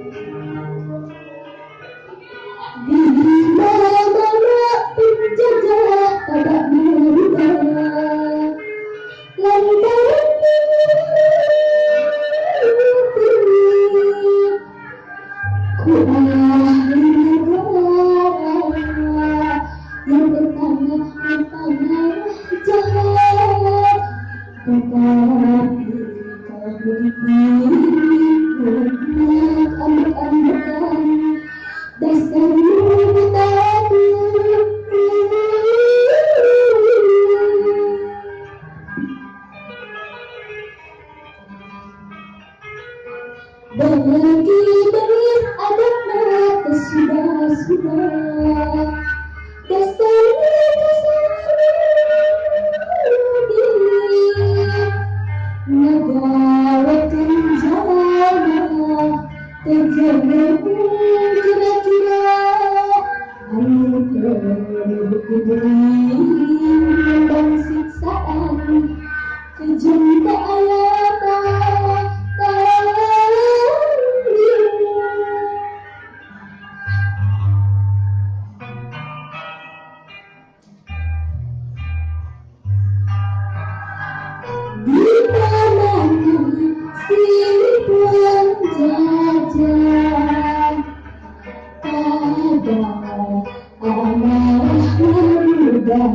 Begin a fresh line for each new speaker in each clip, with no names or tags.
Di mana-mana penjajah tak berubah, lantaran ku ahli negara yang bertanah jahat, tetapi kau berdiri ambek-ambekan dasar mutaku. Bagi beradab mata sudah dasarnya negara kenjana terjadi kira-kira air berdiri dan siksaan kejam tak ayat di mana si penjajah pada amarah mudah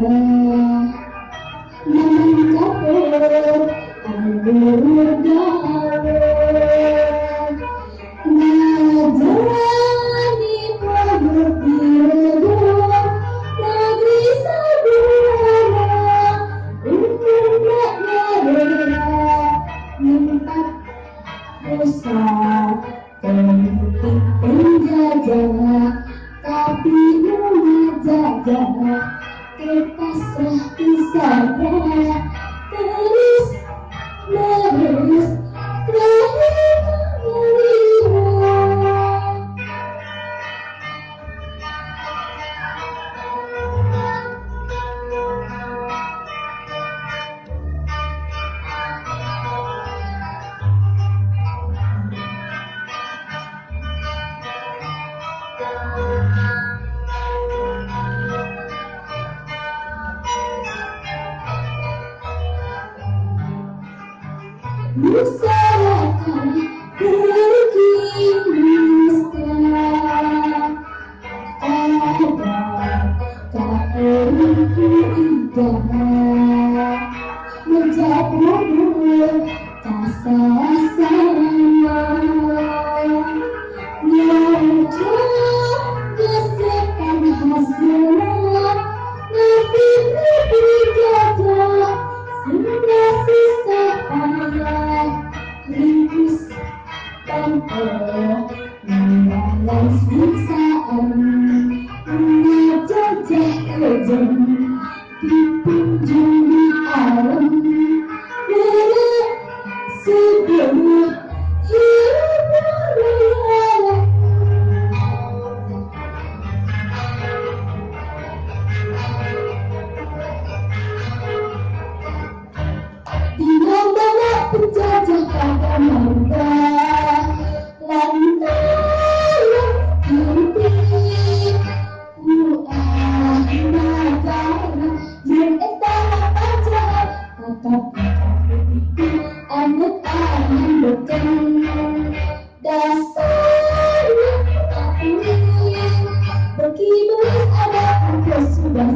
mencapai air dalam ngajani produk biru negeri sabana untuk negara empat dosa politik penjajah tapi menjajah terpasrah kisahnya terus menerus lahir melihat. Usahakan berkista ada tak perlu indah menjadi tak sasana nyajah kesetan hasilnya nasib berjajah sehingga sisa payah ringkus tanpa mengalami siksaan ngajajah kejam dipunjung di alam berat sebuah hidup berhala. Di mana penjajah pada mangga lantaran mimpi ku ahli negara yang tak pacar tetapi anak-anak bukan dasarnya tak ingin bagi beradab sudah